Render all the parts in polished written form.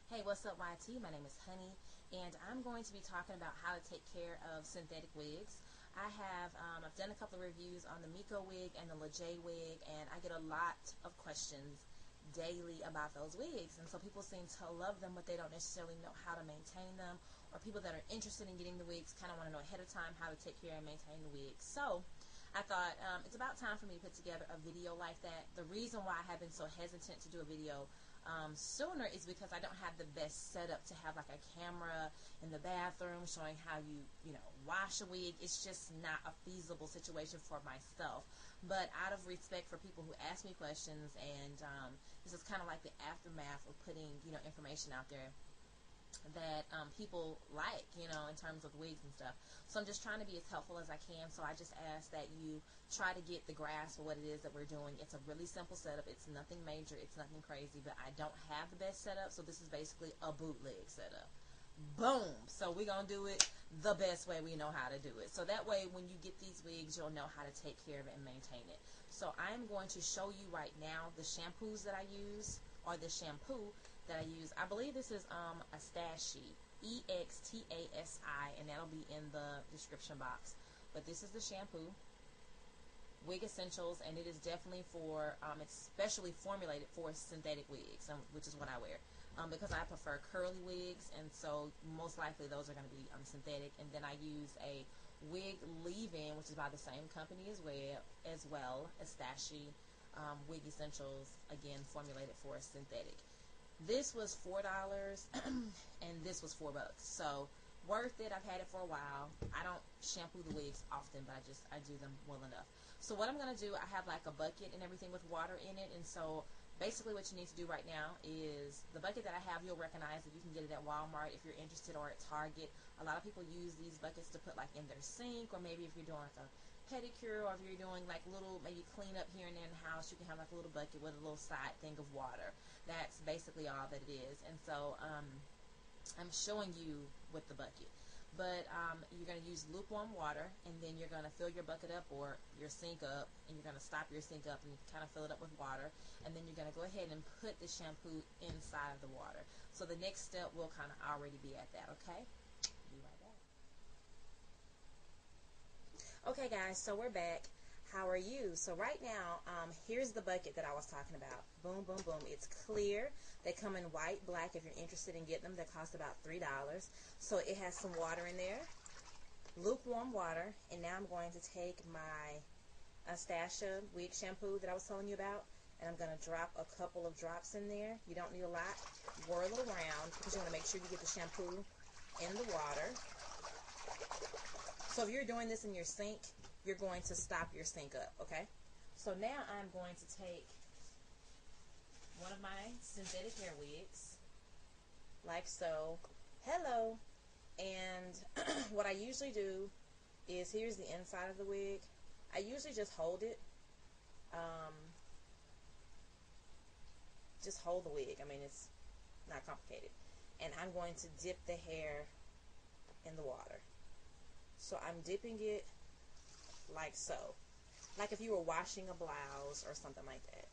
Hey, what's up, YT? My name is Honey, and I'm going to be talking about how to take care of synthetic wigs. I've done a couple of reviews on the Miko wig and the La Jay wig, and I get a lot of questions daily about those wigs, and so people seem to love them, but they don't necessarily know how to maintain them, or people that are interested in getting the wigs kind of want to know ahead of time how to take care and maintain the wigs. So I thought it's about time for me to put together a video like that. The reason why I have been so hesitant to do a video sooner is because I don't have the best setup to have like a camera in the bathroom showing how you wash a wig. It's just not a feasible situation for myself. But out of respect for people who ask me questions, and this is kind of like the aftermath of putting information out there that people like, in terms of wigs and stuff. So I'm just trying to be as helpful as I can. So I just ask that you try to get the grasp of what it is that we're doing. It's a really simple setup. It's nothing major. It's nothing crazy. But I don't have the best setup, so this is basically a bootleg setup. Boom! So we're going to do it the best way we know how to do it. So that way when you get these wigs, you'll know how to take care of it and maintain it. So I am going to show you right now the shampoos that I use, or the shampoo that I use. I believe this is Extansi, Extasi, and that'll be in the description box. But this is the shampoo, Wig Essentials, and it is definitely for, it's specially formulated for synthetic wigs, which is what I wear. Because I prefer curly wigs, and so most likely those are going to be synthetic. And then I use a wig leave-in, which is by the same company as well, Extansi, Wig Essentials, again formulated for synthetic. This was $4 and this was $4, so worth it. I've had it for a while. I don't shampoo the wigs often, but I do them well enough. So what I'm going to do, I have like a bucket and everything with water in it, and so basically what you need to do right now is the bucket that I have, you'll recognize that you can get it at Walmart if you're interested, or at Target. A lot of people use these buckets to put like in their sink, or maybe if you're doing like a pedicure, or if you're doing like little maybe clean up here and there in the house, you can have like a little bucket with a little side thing of water. That's basically all that it is. And so I'm showing you with the bucket. But you're going to use lukewarm water, and then you're going to fill your bucket up or your sink up, and you're going to stop your sink up and kind of fill it up with water, and then you're going to go ahead and put the shampoo inside of the water. So the next step will kind of already be at that, okay? Be right back. Okay guys, so we're back. How are you? So right now, here's the bucket that I was talking about. Boom, boom, boom. It's clear. They come in white, black. If you're interested in getting them, they cost about $3. So it has some water in there, lukewarm water. And now I'm going to take my Extansi wig shampoo that I was telling you about, and I'm going to drop a couple of drops in there. You don't need a lot. Whirl it around because you want to make sure you get the shampoo in the water. So if you're doing this in your sink, you're going to stop your sink up, okay? So now I'm going to take one of my synthetic hair wigs, like so. Hello. And what I usually do is, here's the inside of the wig. I usually just hold it. Just hold the wig. I mean, it's not complicated. And I'm going to dip the hair in the water. So I'm dipping it like so, like if you were washing a blouse or something like that.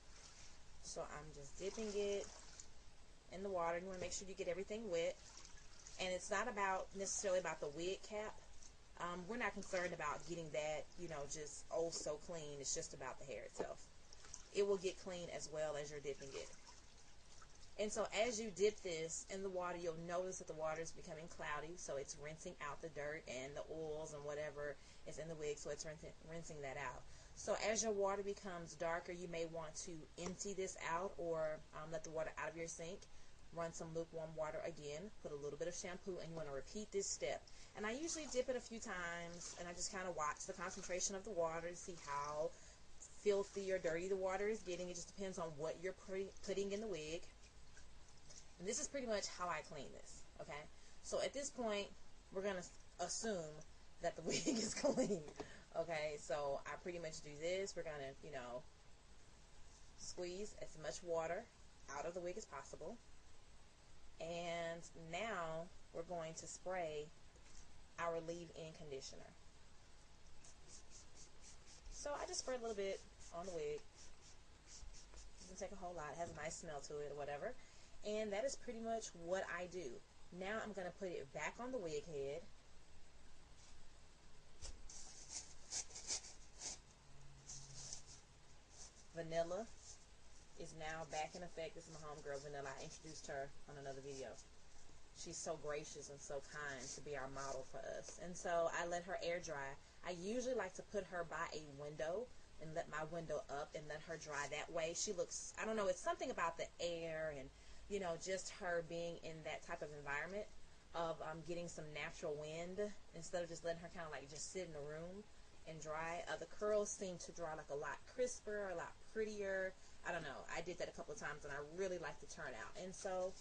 So I'm just dipping it in the water. You want to make sure you get everything wet, and it's not necessarily about the wig cap. We're not concerned about getting that just so clean. It's just about the hair itself. It will get clean as well as you're dipping it. And so as you dip this in the water, you'll notice that the water is becoming cloudy, so it's rinsing out the dirt and the oils and whatever is in the wig, so it's rinsing that out. So as your water becomes darker, you may want to empty this out, or let the water out of your sink. Run some lukewarm water again, put a little bit of shampoo, and you want to repeat this step. And I usually dip it a few times, and I just kind of watch the concentration of the water to see how filthy or dirty the water is getting. It just depends on what you're putting in the wig. And this is pretty much how I clean this, okay? So at this point, we're going to assume that the wig is clean, okay? So I pretty much do this. We're going to, squeeze as much water out of the wig as possible. And now we're going to spray our leave-in conditioner. So I just spray a little bit on the wig. Doesn't take a whole lot. It has a nice smell to it or whatever. And that is pretty much what I do. Now I'm going to put it back on the wig head. Vanilla is now back in effect. This is my homegirl Vanilla. I introduced her on another video. She's so gracious and so kind to be our model for us. And so I let her air dry. I usually like to put her by a window and let my window up and let her dry that way. She looks, I don't know, it's something about the air and, you know, just her being in that type of environment of getting some natural wind instead of just letting her kind of like just sit in the room and dry. The curls seem to dry like a lot crisper, a lot prettier. I don't know. I did that a couple of times and I really like the turnout. And so,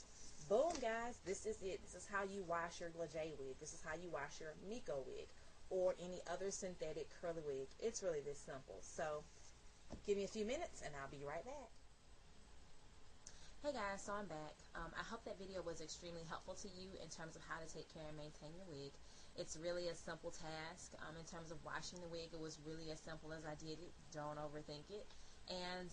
boom, guys, this is it. This is how you wash your La Jay wig. This is how you wash your Miko wig or any other synthetic curly wig. It's really this simple. So, give me a few minutes and I'll be right back. Hey guys, so I'm back. I hope that video was extremely helpful to you in terms of how to take care and maintain your wig. It's really a simple task. In terms of washing the wig, it was really as simple as I did it. Don't overthink it. And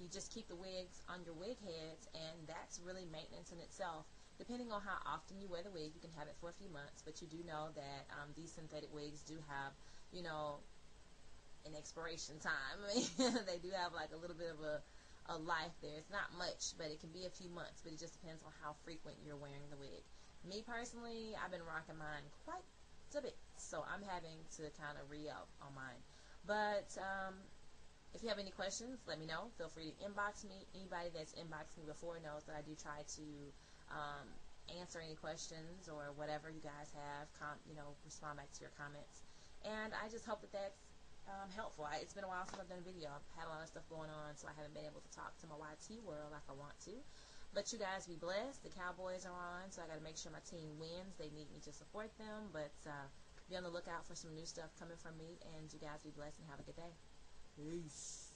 you just keep the wigs on your wig heads, and that's really maintenance in itself. Depending on how often you wear the wig, you can have it for a few months, but you do know that these synthetic wigs do have, you know, an expiration time. They do have like a little bit of a life there. It's not much, but it can be a few months, but it just depends on how frequent you're wearing the wig. Me personally, I've been rocking mine quite a bit, so I'm having to kind of re-up on mine. But if you have any questions, let me know. Feel free to inbox me. Anybody that's inboxed me before knows that I do try to answer any questions or whatever you guys have, you know, respond back to your comments. And I just hope that that's helpful. It's been a while since I've done a video. I've had a lot of stuff going on, so I haven't been able to talk to my YT world like I want to. But you guys be blessed. The Cowboys are on, so I got to make sure my team wins. They need me to support them, but be on the lookout for some new stuff coming from me. And you guys be blessed and have a good day. Peace.